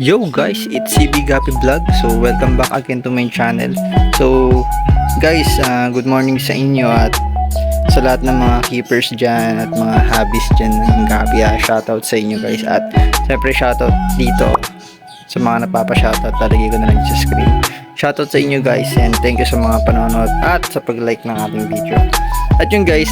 Yo guys, it's CB Gapi Vlog. So welcome back again to my channel. So guys, good morning sa inyo at sa lahat ng mga keepers dyan at mga hobbies dyan ng Gapi. Shoutout sa inyo guys. At syempre shoutout dito sa mga napapa-shoutout. Talagay ko na lang sa screen. Shoutout sa inyo guys and thank you sa mga panonood at sa pag-like ng ating video. At yun guys,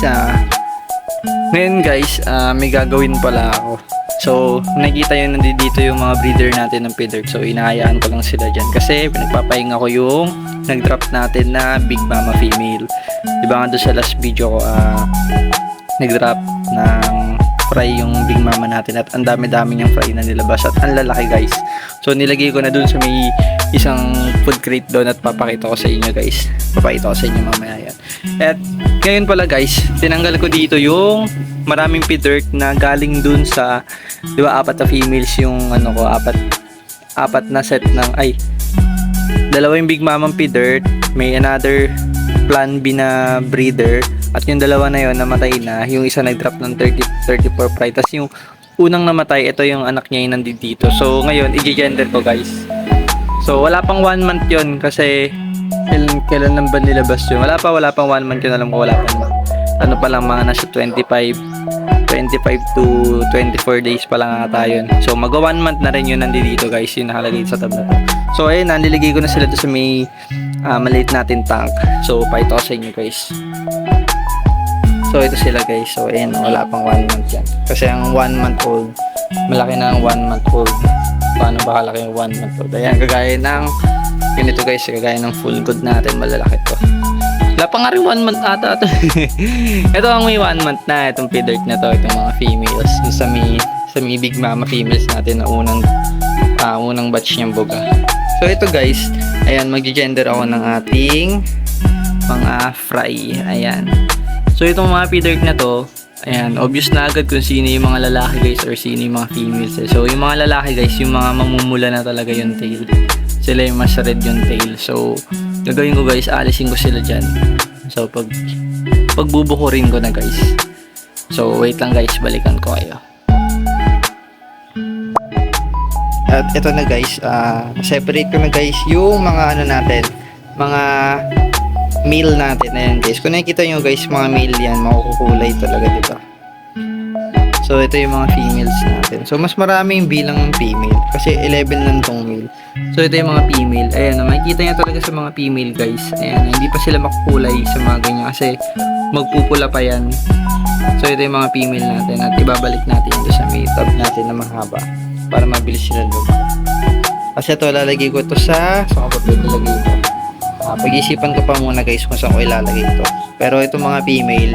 ngayon guys, may gagawin pala ako. So, nakikita yun nandito yung mga breeder natin ng feeder. So, inahayaan ko lang sila dyan. Kasi, pinagpapahinga ko yung nag-drop natin na Big Mama female. Diba nga doon sa last video ko, nag-drop ng fry yung Big Mama natin. At ang dami-dami niyang fry na nilabas. At ang lalaki guys. So, nilagay ko na doon sa may isang food crate doon. At papakita ko sa inyo guys. Papakita ko sa inyo mamaya yan. At ngayon pala guys, tinanggal ko dito yung maraming feeder na galing dun sa, di ba, 4 na females yung ano ko, apat na set ng, dalawa yung Big Mama feeder, may another plan B na breeder, at yung dalawa na yon namatay na, yung isa nag-drop ng 34 fry, tas yung unang namatay, ito yung anak niya yung nandito. So ngayon, i-gender ko guys. So wala pang 1 month yon kasi kailan lang ba nilabas yun? Wala pang 1 month yun, alam ko wala pang ano pa lang, mga nasa 25 to 24 days pa lang ata yun. So mag 1 month na rin yun nandito guys, yung nakalagay sa tab na to. So ayun, naniligay ko na sila doon sa may maliit natin tank. So pakita ko sa inyo guys. So ito sila guys. So ayun, wala pang 1 month yan. Kasi ang 1 month old, malaki na ang 1 month old. Paano ba kalaki yung 1 month old? Ayan, kagaya ng ganito guys, kagaya ng full good natin, malalaki to. Wala pa nga rin 1 month ata ito. Ito ang may 1 month na, itong feeder na to, itong mga females. Yung sa may Big Mama females natin na unang batch niyang buga. So ito guys, ayan, mag-gender ako ng ating mga fry. Ayan. So itong mga feeder na to, ayan, obvious na agad kung sino yung mga lalaki guys or sino yung mga females. So yung mga lalaki guys, yung mga mamumula na talaga yung tail. Sila yung mas red yung tail. So gagawin ko guys, alisin ko sila dyan. So pagbubukurin ko na guys. So wait lang guys, balikan ko kayo. At ito na guys, separate ko na guys yung mga ano natin, mga male natin. Ayan guys, kung nakikita nyo guys, mga male yan, makukulay talaga, diba? So ito yung mga females natin. So mas maraming bilang ng female kasi 11 lang tong male. So ito yung mga female. Ayan, makikita nyo talaga sa mga female guys. Ayan, hindi pa sila makukulay sa mga ganyan kasi magpupula pa yan. So ito yung mga female natin at ibabalik natin ito sa may tab natin na mahaba para mabilis sila lumaki. Kasi ito, lalagay ko ito saan ko ba ilalagay ito? Pag-isipan ko pa muna guys kung saan ko ilalagay ito. Pero itong mga female,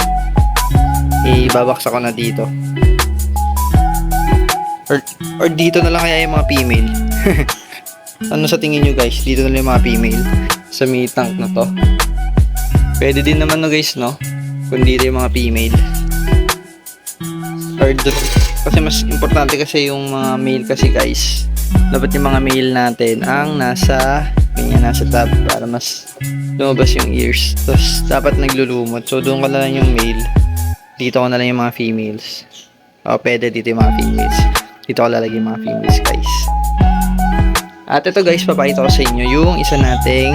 ibabaksa ko na dito. Or dito na lang kaya yung mga female. Ano sa tingin nyo guys? Dito na lang yung mga female sa may tank na to. Pwede din naman no guys, no? Kung dito yung mga female. Or kasi mas importante kasi yung mga male kasi guys. Dapat yung mga male natin ang nasa tab para mas lumabas yung ears. Tapos dapat naglulumot. So doon ko na lang yung male. Dito ko na lang yung mga females. O pwede dito yung mga females. Dito ko lalagay yung mga females guys. At ito guys, papakita ko sa inyo yung isa nating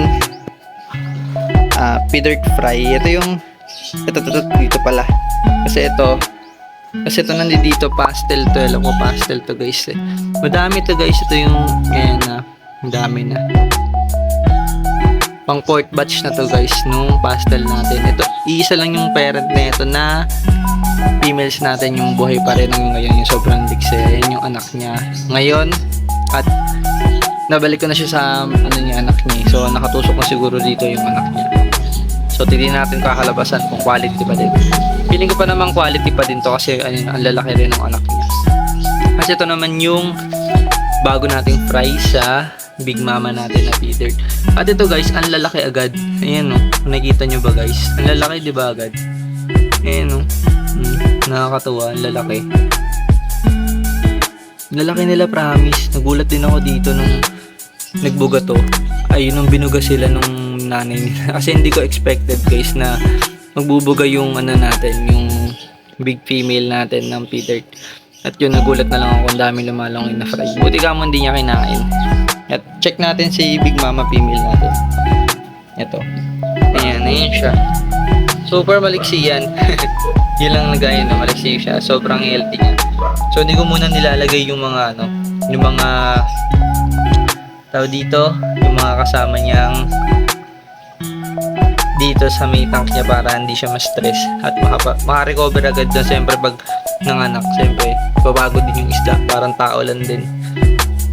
feeder fry. Ito yung ito dito pala. Kasi ito nandito pastel to. Alam ko pastel to guys eh. Madami to guys. Ito yung ayan na. Madami na. Pang 4th batch na to guys nung pastel natin. Ito, isa lang yung parent na ito na females natin yung buhay pa rin ng ngayon, yung sobrang digse. Yan yung anak niya ngayon. At nabalik ko na siya sa anak niya. So nakatusok na siguro dito yung anak niya. So titignan natin kakalabasan kung quality pa din. Feeling ko pa naman quality pa din to kasi ang lalaki rin ng anak niya. Kasi ito naman yung bago nating fry sa Big Mama natin na feeder. At ito guys, ang lalaki agad. Ayan o, nakikita nyo ba guys? Ang lalaki, di ba agad? Ayan o, nakakatuwa, ang lalaki. Lalaki nila, promise. Nagulat din ako dito nung nagbuga to. Ay, nung binuga sila nung nanay nila. Kasi hindi ko expected guys na magbubuga yung natin, yung big female natin ng feeder. At yun, nagulat na lang ako kung dami lumalangin na fry. Buti ka mo hindi niya kinain. At check natin si Big Mama female natin. Ito. Ayan siya. Super maliksi yan. Yun lang nagaya na maliksi siya. Sobrang healthy niya. So, hindi ko muna nilalagay yung mga yung mga tao dito, yung mga kasama niyang dito sa may tank niya para hindi siya ma-stress at maka-recover agad na. Siyempre pag nanganak, siyempre babago din yung isda, parang tao lang din.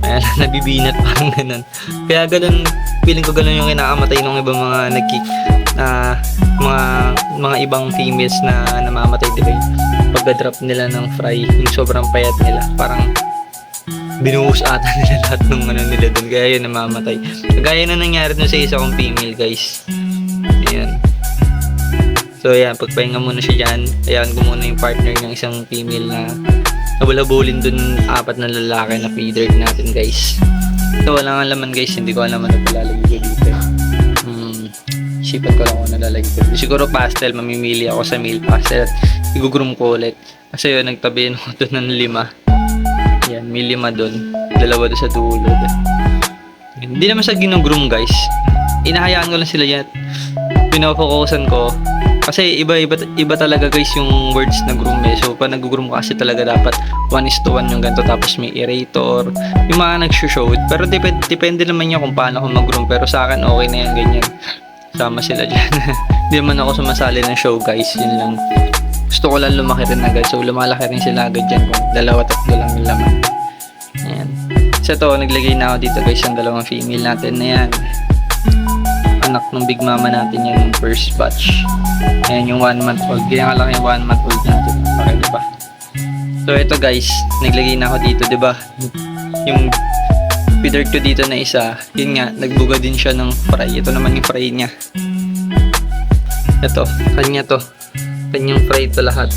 Kaya nabibinat parang ganun. Kaya ganun, feeling ko ganun yung kinakamatay ng ibang mga mga ibang females na namamatay, diba? Pagka-drop nila ng fry, yung sobrang payat nila, parang binuhos ata nila lahat ng nila dun, kaya yun namamatay. Kagaya na nangyari dun sa isa kong female, guys. Ayan. So ayan, pagpahinga muna siya dyan. Ayan ko muna yung partner ng isang female na nabulabulin dun 4 na lalaki na feeder natin, guys. Ito wala nga laman, guys. Hindi ko alam ano palalagay ko dito. Isipan ko lang kung nalalagay ko. Siguro pastel, mamimili ako sa male pastel at igugroom ko ulit. Kasi yun, nagtabihin ako dun ng 5. Ayan, may 5 dun. 2 dun sa dulo. Hindi naman sa ginugroom, guys. Inahayaan ko lang sila yan. Pinafokusan ko. Kasi iba talaga, guys, yung words na groom eh. So pag nag-groom ka kasi talaga dapat 1:1 yung ganito, tapos may aerator, yung mga nag-show. Pero depende naman niya kung paano ako mag-groom. Pero sa akin okay na yan, ganyan. Sama sila dyan. Hindi naman ako sumasali ng show, guys. Yun lang. Gusto ko lang lumaki rin agad. So lumalaki rin sila agad dyan kung 2-3 lang yung laman. Ayan. Sa to, naglagay na ako dito, guys, yung 2 female natin na yan. Anak ng Big Mama natin yan, yung first batch. Ayan yung 1 month old. Kaya nga lang yung 1 month old natin. Okay, diba? So ito, guys, naglagay na ako dito, diba? Yung feeder ko dito na isa, yun nga, nagbuga din siya ng fry. Ito naman yung fry niya. Ito, kanya to. Kanyang fry to lahat.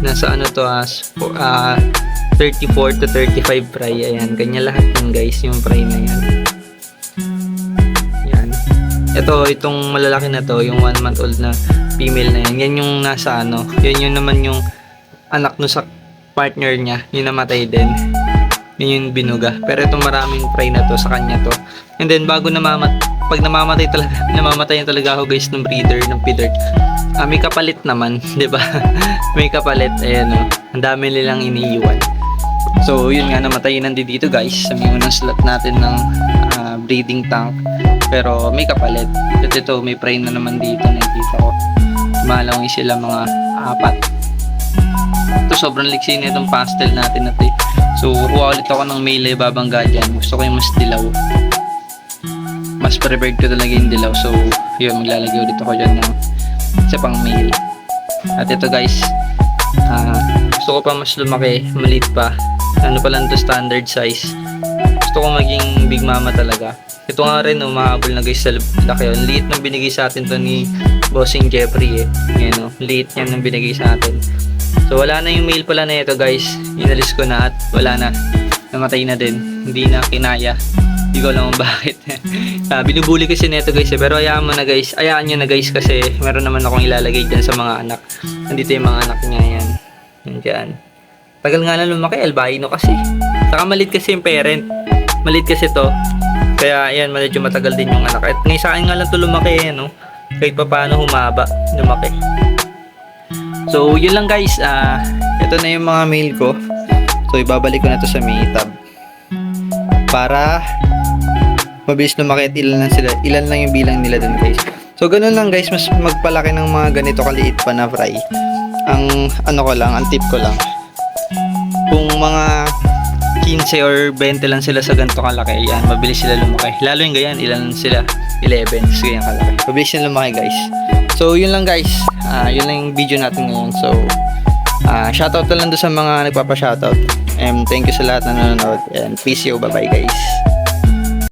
Nasa ano to, 34 to 35 fry. Ayan, kanya lahat yun, guys, yung fry na yan. Ito, itong malalaki na to, yung 1 month old na female na yan, yan yung nasa yan yung naman yung anak no sa partner niya, yung namatay din. Yun yung binuga. Pero itong maraming fry na to, sa kanya to. And then, pag namamatay na talaga ako, guys, ng breeder, ng feeder. May kapalit naman, di ba? May kapalit, ayan o. Ang dami nilang iniiwan. So, yun nga, namatay nandito, guys, sa mga slot natin ng breeding tank. Pero may kapalit. At ito, may fry na naman dito, nakikita ko. Malawin sila mga 4. Ito, sobrang liksi na itong pastel natin natin. So, kuha ulit ako ng male, babangga dyan. Gusto ko yung mas dilaw. Mas prepared ko talaga yung dilaw. So, yun, maglalagay ulit ako dyan ng isa pang male. At ito, guys, gusto ko pa mas lumaki, maliit pa. Ano pa lang to, standard size. Gusto ko maging Big Mama talaga. Ito nga rin, umahabol na, guys, sa laki. Ang liit nang binigay sa atin to ni Bossing Jeffrey eh. Yan, liit yan nang binigay sa atin. So wala na yung male pala na ito, guys. Inalis ko na at wala na. Namatay na din. Hindi na kinaya. Hindi ko alam bakit. Binubuli kasi nito, guys eh. Pero hayaan mo na, guys. Hayaan nyo na, guys, kasi meron naman akong ilalagay dyan sa mga anak. Nandito yung mga anak niya, yan. Yan dyan. Tagal nga lang lumaki, albino kasi. Saka malit kasi yung parent. Malit kasi to. Kaya ayan, medyo matagal din yung anak. At ngayon sa akin nga lang ito lumaki, no? Kahit pa paano humaba, lumaki. So yun lang, guys. Ito na yung mga male ko. So ibabalik ko na to sa may tab para mabilis lumaki at ilan lang yung bilang nila dun, guys. So ganun lang, guys, mas magpalaki ng mga ganito kaliit pa na fry. Ang ang tip ko lang, kung mga 15 or 20 lang sila sa ganito kalaki, yan, mabilis sila lumaki. Lalo yung ganyan, ilan sila? 11, ganyan kalaki. Mabilis sila lumaki, guys. So, yun lang, guys. Yun lang yung video natin ngayon. So, shoutout na lang doon sa mga nagpapa-shoutout. And thank you sa lahat na nanonood. And peace you. Bye-bye, guys.